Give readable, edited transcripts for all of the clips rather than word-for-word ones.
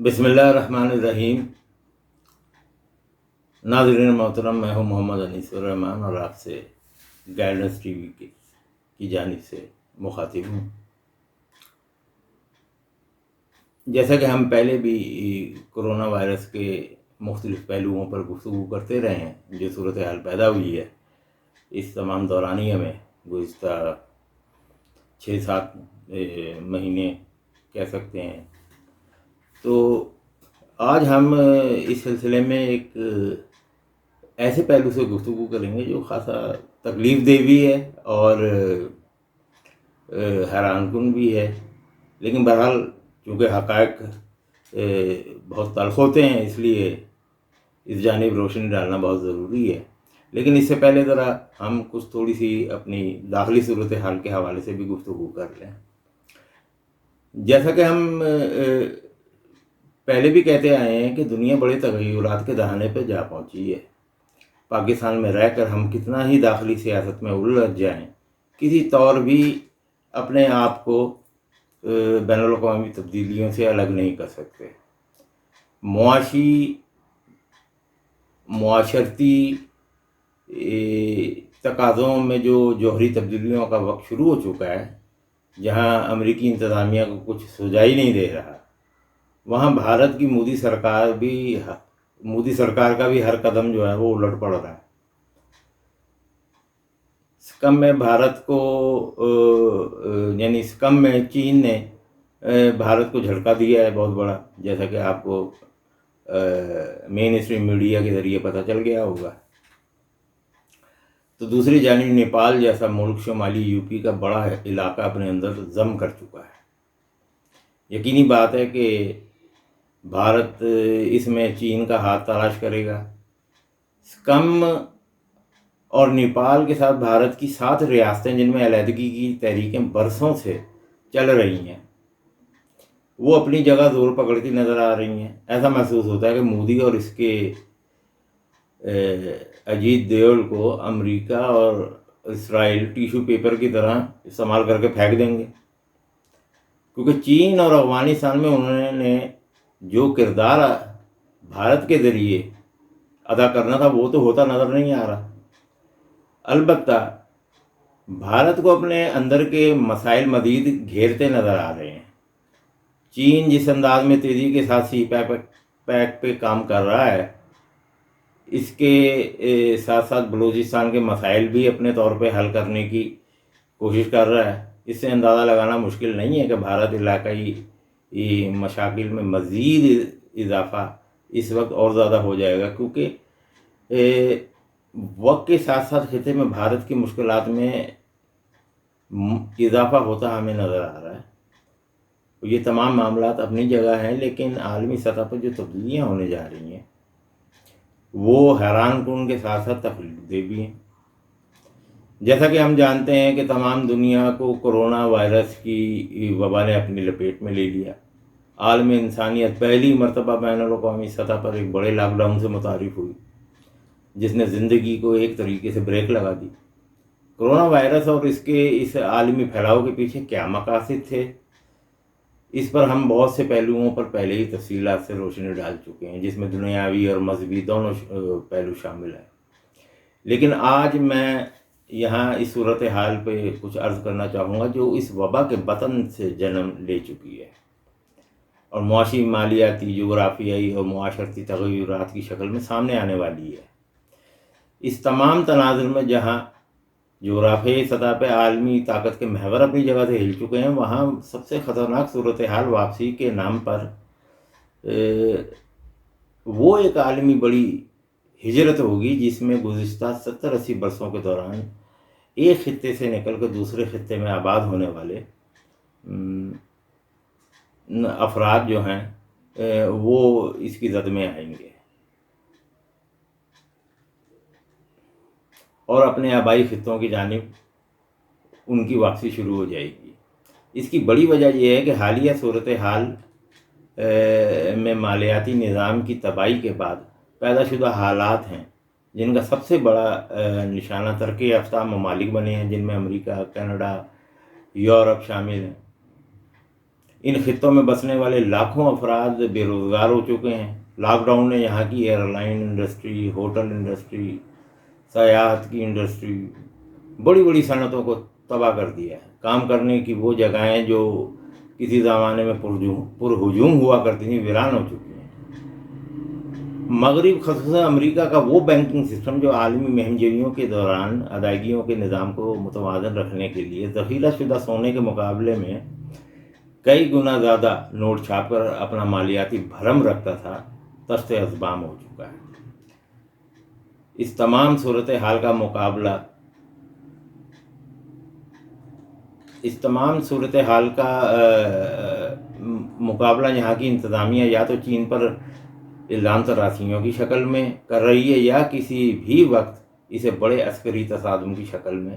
بسم اللہ الرحمن الرحیم۔ ناظرین محترم، میں ہوں محمد انیس الرحمان اور آپ سے گائیڈنس ٹی وی کی جانب سے مخاطب ہوں۔ جیسا کہ ہم پہلے بھی کرونا وائرس کے مختلف پہلوؤں پر گفتگو کرتے رہے ہیں، جو صورتحال پیدا ہوئی ہے اس تمام دورانیہ میں گزشتہ 6-7 مہینے کہہ سکتے ہیں، تو آج ہم اس سلسلے میں ایک ایسے پہلو سے گفتگو کریں گے جو خاصا تکلیف دہ بھی ہے اور حیران کن بھی ہے، لیکن بہرحال چونکہ حقائق بہت تلخ ہوتے ہیں، اس لیے اس جانب روشنی ڈالنا بہت ضروری ہے۔ لیکن اس سے پہلے ذرا ہم کچھ تھوڑی سی اپنی داخلی صورتحال کے حوالے سے بھی گفتگو کر لیں۔ جیسا کہ ہم پہلے بھی کہتے آئے ہیں کہ دنیا بڑے تغیرات کے دہانے پہ جا پہنچی ہے۔ پاکستان میں رہ کر ہم کتنا ہی داخلی سیاست میں الجھ جائیں، کسی طور بھی اپنے آپ کو بین الاقوامی تبدیلیوں سے الگ نہیں کر سکتے۔ معاشرتی تقاضوں میں جو جوہری تبدیلیوں کا وقت شروع ہو چکا ہے، جہاں امریکی انتظامیہ کو کچھ سجائی نہیں دے رہا، وہاں بھارت کی مودی سرکار کا بھی ہر قدم جو ہے وہ الٹ پڑ رہا ہے۔ سکم میں بھارت کو سکم میں چین نے بھارت کو جھٹکا دیا ہے بہت بڑا، جیسا کہ آپ کو مین اسٹریم میڈیا کے ذریعے پتہ چل گیا ہوگا۔ تو دوسری جانب نیپال جیسا ملک شمالی یوپی کا بڑا علاقہ اپنے اندر ضم کر چکا ہے۔ یقینی بات ہے کہ بھارت اس میں چین کا ہاتھ تلاش کرے گا۔ سکم اور نیپال کے ساتھ بھارت کی 7 ریاستیں جن میں علیحدگی کی تحریکیں برسوں سے چل رہی ہیں، وہ اپنی جگہ زور پکڑتی نظر آ رہی ہیں۔ ایسا محسوس ہوتا ہے کہ مودی اور اس کے اجیت دیول کو امریکہ اور اسرائیل ٹیشو پیپر کی طرح استعمال کر کے پھینک دیں گے، کیونکہ چین اور افغانستان میں انہوں نے جو کردار بھارت کے ذریعے ادا کرنا تھا وہ تو ہوتا نظر نہیں آ رہا۔ البتہ بھارت کو اپنے اندر کے مسائل مزید گھیرتے نظر آ رہے ہیں۔ چین جس انداز میں تیزی کے ساتھ سی پیک پہ کام کر رہا ہے، اس کے ساتھ ساتھ بلوچستان کے مسائل بھی اپنے طور پہ حل کرنے کی کوشش کر رہا ہے۔ اس سے اندازہ لگانا مشکل نہیں ہے کہ بھارت علاقائی مشاکل میں مزید اضافہ اس وقت اور زیادہ ہو جائے گا، کیونکہ وقت کے ساتھ ساتھ خطے میں بھارت کی مشکلات میں اضافہ ہوتا ہمیں نظر آ رہا ہے۔ یہ تمام معاملات اپنی جگہ ہیں، لیکن عالمی سطح پر جو تبدیلیاں ہونے جا رہی ہیں وہ حیران کن کے ساتھ ساتھ تکلیف دہ بھی ہیں۔ جیسا کہ ہم جانتے ہیں کہ تمام دنیا کو کرونا وائرس کی وبا نے اپنی لپیٹ میں لے لیا۔ عالم انسانیت پہلی مرتبہ بین الاقوامی سطح پر ایک بڑے لاک ڈاؤن سے متعارف ہوئی، جس نے زندگی کو ایک طریقے سے بریک لگا دی۔ کرونا وائرس اور اس عالمی پھیلاؤ کے پیچھے کیا مقاصد تھے، اس پر ہم بہت سے پہلوؤں پر پہلے ہی تفصیلات سے روشنی ڈال چکے ہیں، جس میں دنیاوی اور مذہبی دونوں پہلو شامل ہیں۔ لیکن آج میں یہاں اس صورتحال پہ کچھ عرض کرنا چاہوں گا جو اس وبا کے بطن سے جنم لے چکی ہے اور معاشی، مالیاتی، جغرافیائی اور معاشرتی تغیرات کی شکل میں سامنے آنے والی ہے۔ اس تمام تناظر میں جہاں جغرافیائی سطح پہ عالمی طاقت کے محور اپنی جگہ سے ہل چکے ہیں، وہاں سب سے خطرناک صورتحال واپسی کے نام پر وہ ایک عالمی بڑی ہجرت ہوگی جس میں گزشتہ 70-80 برسوں کے دوران ایک خطے سے نکل کر دوسرے خطے میں آباد ہونے والے افراد جو ہیں وہ اس کی زد میں آئیں گے اور اپنے آبائی خطوں کی جانب ان کی واپسی شروع ہو جائے گی۔ اس کی بڑی وجہ یہ ہے کہ حالیہ صورتحال میں مالیاتی نظام کی تباہی کے بعد پیدا شدہ حالات ہیں، جن کا سب سے بڑا نشانہ ترقی یافتہ ممالک بنے ہیں، جن میں امریکہ، کینیڈا، یورپ شامل ہیں۔ ان خطوں میں بسنے والے لاکھوں افراد بے روزگار ہو چکے ہیں۔ لاک ڈاؤن نے یہاں کی airline industry, hotel industry, سیاحت کی انڈسٹری، بڑی بڑی صنعتوں کو تباہ کر دیا ہے۔ کام کرنے کی وہ جگہیں جو کسی زمانے میں پرہجوم ہوا کرتی تھیں، ویران ہو چکی ہیں۔ مغرب خصوصاً امریکہ کا وہ بینکنگ سسٹم جو عالمی مہم جوئیوں کے دوران ادائیگیوں کے نظام کو متوازن رکھنے کے لیے ذخیرہ شدہ سونے کے مقابلے میں کئی گنا زیادہ نوٹ چھاپ کر اپنا مالیاتی بھرم رکھتا تھا، تشت اذبام ہو چکا ہے۔ اس تمام صورتحال کا مقابلہ یہاں کی انتظامیہ یا تو چین پر الزام تراشیوں کی شکل میں کر رہی ہے یا کسی بھی وقت اسے بڑے عسکری تصادم کی شکل میں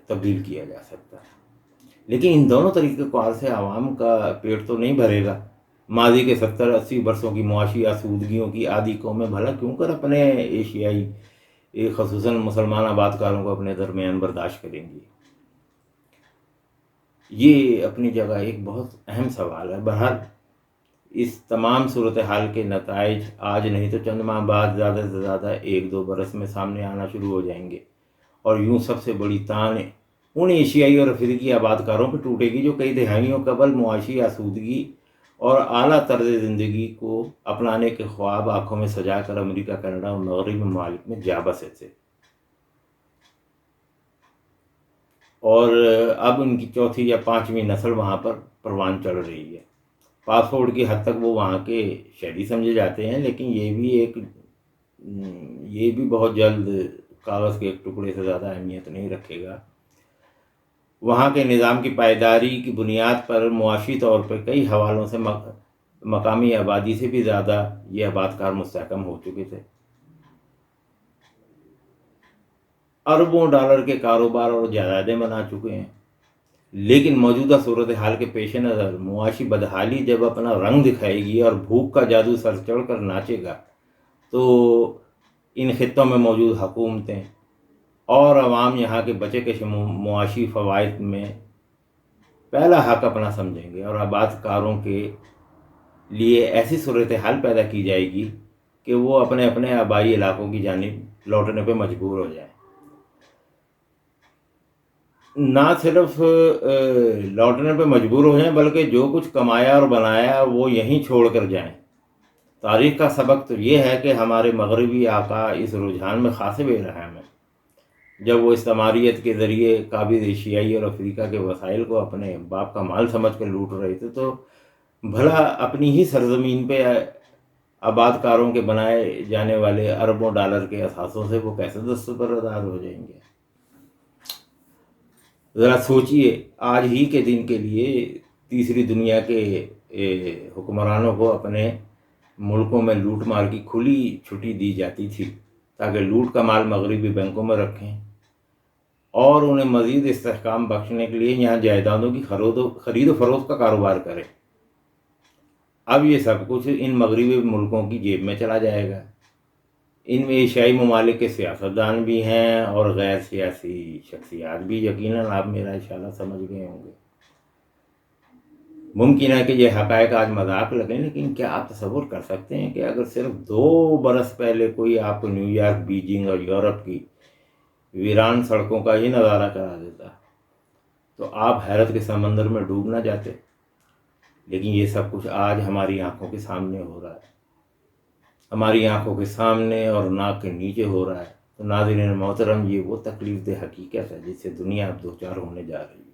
تبدیل کیا جا سکتا ہے۔ لیکن ان دونوں طریقے کار سے عوام کا پیٹ تو نہیں بھرے گا۔ ماضی کے 70-80 برسوں کی معاشی آسودگیوں کی عادی قومیں بھلا کیوں کر اپنے ایشیائی خصوصاً مسلمان آباد کاروں کو اپنے درمیان برداشت کریں گی؟ یہ اپنی جگہ ایک بہت اہم سوال ہے۔ بہرحال اس تمام صورتحال کے نتائج آج نہیں تو چند ماہ بعد، زیادہ سے زیادہ 1-2 برس میں سامنے آنا شروع ہو جائیں گے، اور یوں سب سے بڑی تان ان ایشیائی اور افریقی آباد کاروں پہ ٹوٹے گی جو کئی دہائیوں قبل معاشی آسودگی اور اعلیٰ طرز زندگی کو اپنانے کے خواب آنکھوں میں سجا کر امریکہ، کینیڈا اور مغربی ممالک میں جا بسے تھے، اور اب ان کی چوتھی یا پانچویں نسل وہاں پر پروان چڑھ رہی ہے۔ پاسپورٹ کی حد تک وہ وہاں کے شہری سمجھے جاتے ہیں، لیکن یہ بھی بہت جلد کاغذ کے ایک ٹکڑے سے زیادہ اہمیت نہیں رکھے گا۔ وہاں کے نظام کی پائیداری کی بنیاد پر معاشی طور پر کئی حوالوں سے مقامی آبادی سے بھی زیادہ یہ آباد کار مستحکم ہو چکے تھے۔ اربوں ڈالر کے کاروبار اور جائیدادیں بنا چکے ہیں، لیکن موجودہ صورتحال کے پیش نظر معاشی بدحالی جب اپنا رنگ دکھائے گی اور بھوک کا جادو سر چڑھ کر ناچے گا، تو ان خطوں میں موجود حکومتیں اور عوام یہاں کے بچے کے معاشی فوائد میں پہلا حق اپنا سمجھیں گے، اور آباد کاروں کے لیے ایسی صورتحال پیدا کی جائے گی کہ وہ اپنے اپنے آبائی علاقوں کی جانب لوٹنے پہ مجبور ہو جائیں۔ نہ صرف لوٹنے پہ مجبور ہو جائیں، بلکہ جو کچھ کمایا اور بنایا وہ یہیں چھوڑ کر جائیں۔ تاریخ کا سبق تو یہ ہے کہ ہمارے مغربی آقا اس رجحان میں خاصے بے رحم ہیں۔ جب وہ استعماریت کے ذریعے قابض ایشیائی اور افریقہ کے وسائل کو اپنے باپ کا مال سمجھ کر لوٹ رہے تھے، تو بھلا اپنی ہی سرزمین پہ آباد کاروں کے بنائے جانے والے اربوں ڈالر کے اثاثوں سے وہ کیسے دستبردار ہو جائیں گے؟ ذرا سوچئے، آج ہی کے دن کے لیے تیسری دنیا کے حکمرانوں کو اپنے ملکوں میں لوٹ مار کی کھلی چھٹی دی جاتی تھی تاکہ لوٹ کا مال مغربی بینکوں میں رکھیں اور انہیں مزید استحکام بخشنے کے لیے یہاں جائیدادوں کی خرید و فروخت کا کاروبار کریں۔ اب یہ سب کچھ ان مغربی ملکوں کی جیب میں چلا جائے گا۔ ان میں ایشیائی ممالک کے سیاستدان بھی ہیں اور غیر سیاسی شخصیات بھی، یقیناً آپ میرا اشارہ سمجھ گئے ہوں گے۔ ممکن ہے کہ یہ حقائق آج مذاق لگیں، لیکن کیا آپ تصور کر سکتے ہیں کہ اگر صرف 2 برس پہلے کوئی آپ کو نیو یارک، بیجنگ اور یورپ کی ویران سڑکوں کا ہی نظارہ کرا دیتا تو آپ حیرت کے سمندر میں ڈوب نہ جاتے؟ لیکن یہ سب کچھ آج ہماری آنکھوں کے سامنے ہو رہا ہے، ہماری آنکھوں کے سامنے اور ناک کے نیچے ہو رہا ہے۔ تو ناظرین محترم، یہ وہ تکلیف دہ حقیقت ہے جس سے دنیا اب دوچار ہونے جا رہی ہے۔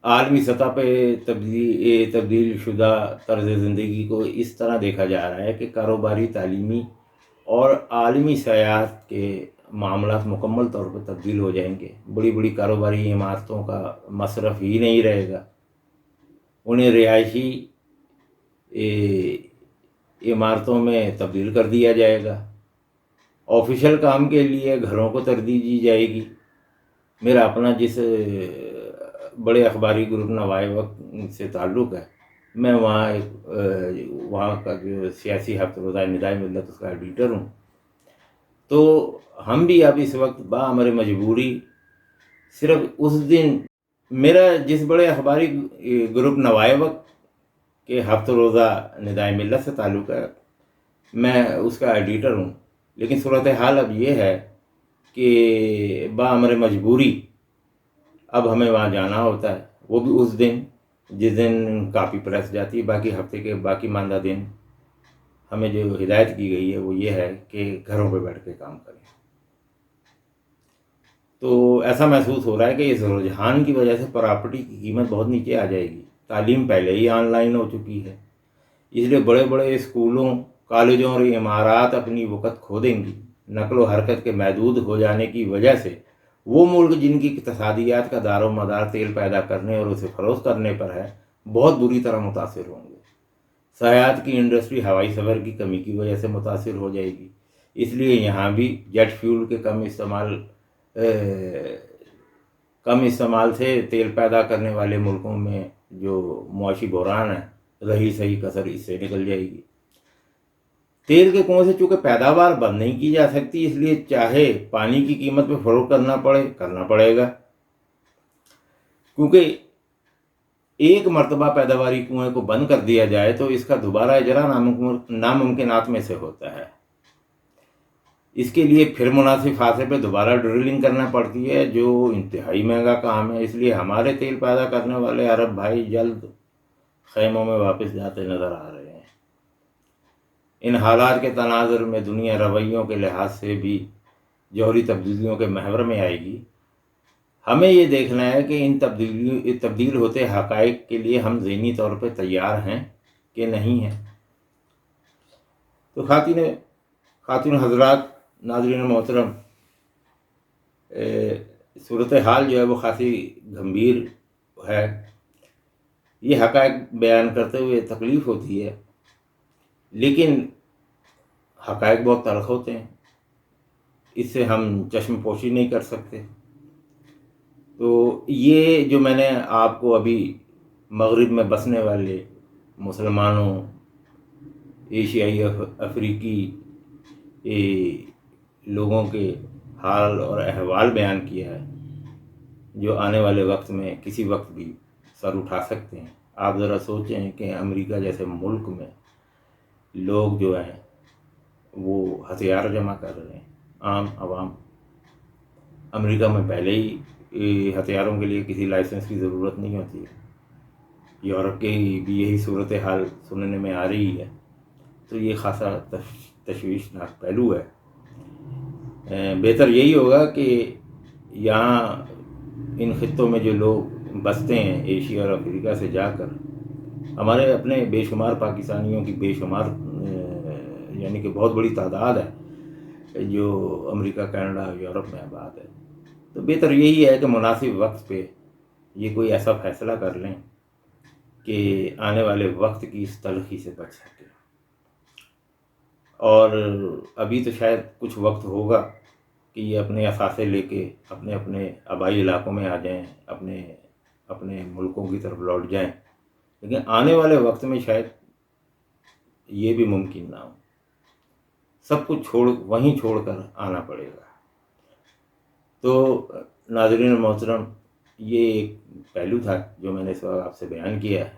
عالمی سطح پہ تبدیل شدہ طرز زندگی کو اس طرح دیکھا جا رہا ہے کہ کاروباری، تعلیمی اور عالمی سیاحت کے معاملات مکمل طور پر تبدیل ہو جائیں گے۔ بڑی بڑی کاروباری عمارتوں کا مصرف ہی نہیں رہے گا، انہیں رہائشی عمارتوں میں تبدیل کر دیا جائے گا۔ آفیشل کام کے لیے گھروں کو ترجیح دی جائے گی۔ میرا اپنا جس بڑے اخباری گروپ نوائے وقت سے تعلق ہے، میں وہاں کا جو سیاسی ہفت روزہ ندائے ملت اس کا ایڈیٹر ہوں، تو ہم بھی اب اس وقت بامر مجبوری صرف اس دن میرا جس بڑے اخباری گروپ نوائے وقت کے ہفتہ روزہ ندائے ملت سے تعلق ہے، میں اس کا ایڈیٹر ہوں، لیکن صورتحال اب یہ ہے کہ بامر مجبوری اب ہمیں وہاں جانا ہوتا ہے، وہ بھی اس دن جس دن کاپی پریس جاتی ہے۔ باقی ہفتے کے باقی ماندہ دن ہمیں جو ہدایت کی گئی ہے وہ یہ ہے کہ گھروں پہ بیٹھ کے کام کریں۔ تو ایسا محسوس ہو رہا ہے کہ اس رجحان کی وجہ سے پراپرٹی کی قیمت بہت نیچے آ جائے گی۔ تعلیم پہلے ہی آن لائن ہو چکی ہے، اس لیے بڑے بڑے اسکولوں، کالجوں اور عمارات اپنی وقت کھو دیں گی۔ نقل و حرکت کے محدود ہو جانے کی وجہ سے وہ ملک جن کی اقتصادیات کا دار و مدار تیل پیدا کرنے اور اسے فروخت کرنے پر ہے، بہت بری طرح متاثر ہوں گے۔ سیاحت کی انڈسٹری ہوائی سفر کی کمی کی وجہ سے متاثر ہو جائے گی، اس لیے یہاں بھی جیٹ فیول کے کم استعمال سے تیل پیدا کرنے والے ملکوں میں جو معاشی بحران ہے، رہی صحیح کسر اس سے نکل جائے گی۔ تیل کے کنویں سے چونکہ پیداوار بند نہیں کی جا سکتی، اس لیے چاہے پانی کی قیمت پہ فروغ کرنا پڑے گا، کیونکہ ایک مرتبہ پیداواری کنویں کو بند کر دیا جائے تو اس کا دوبارہ اجرا ناممکنات میں سے ہوتا ہے۔ اس کے لیے پھر مناسب فاصلے پہ دوبارہ ڈرلنگ کرنا پڑتی ہے، جو انتہائی مہنگا کام ہے۔ اس لیے ہمارے تیل پیدا کرنے والے عرب بھائی جلد خیموں میں واپس جاتے نظر آ رہے ہیں۔ ان حالات کے تناظر میں دنیا رویوں کے لحاظ سے بھی جوہری تبدیلیوں کے محور میں آئے گی۔ ہمیں یہ دیکھنا ہے کہ ان تبدیل ہوتے حقائق کے لیے ہم ذہنی طور پہ تیار ہیں کہ نہیں ہیں۔ تو خاتون حضرات، ناظرین محترم، صورتحال جو ہے وہ خاصی گمبھیر ہے۔ یہ حقائق بیان کرتے ہوئے تکلیف ہوتی ہے، لیکن حقائق بہت تلخ ہوتے ہیں، اس سے ہم چشم پوشی نہیں کر سکتے۔ تو یہ جو میں نے آپ کو ابھی مغرب میں بسنے والے مسلمانوں، ایشیائی افریقی لوگوں کے حال اور احوال بیان کیا ہے، جو آنے والے وقت میں کسی وقت بھی سر اٹھا سکتے ہیں۔ آپ ذرا سوچیں کہ امریکہ جیسے ملک میں لوگ جو ہیں وہ ہتھیار جمع کر رہے ہیں، عام عوام۔ امریکہ میں پہلے ہی ہتھیاروں کے لیے کسی لائسنس کی ضرورت نہیں ہوتی ہے۔ یورپ کے بھی یہی صورتحال سننے میں آ رہی ہے، تو یہ خاصا تشویشناک پہلو ہے۔ بہتر یہی ہوگا کہ یہاں ان خطوں میں جو لوگ بستے ہیں، ایشیا اور افریقہ سے جا کر، ہمارے اپنے بے شمار پاکستانیوں کی بے شمار یعنی کہ بہت بڑی تعداد ہے جو امریکہ، کینیڈا، یورپ میں آباد ہے۔ تو بہتر یہی ہے کہ مناسب وقت پہ یہ کوئی ایسا فیصلہ کر لیں کہ آنے والے وقت کی اس تلخی سے بچ سکے۔ اور ابھی تو شاید کچھ وقت ہوگا کہ یہ اپنے اثاثے لے کے اپنے اپنے آبائی علاقوں میں آ جائیں، اپنے ملکوں کی طرف لوٹ جائیں، لیکن آنے والے وقت میں شاید یہ بھی ممکن نہ ہو، سب کچھ وہیں چھوڑ کر آنا پڑے گا۔ تو ناظرین محترم، یہ ایک پہلو تھا جو میں نے اس وقت آپ سے بیان کیا ہے۔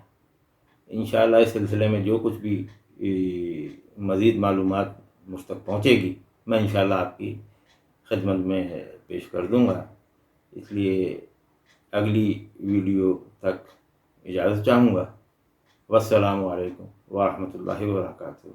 انشاءاللہ اس سلسلے میں جو کچھ بھی مزید معلومات مجھ تک پہنچے گی، میں انشاءاللہ آپ کی خدمت میں پیش کر دوں گا۔ اس لیے اگلی ویڈیو تک اجازت چاہوں گا۔ والسلام علیکم ورحمۃ اللہ وبرکاتہ۔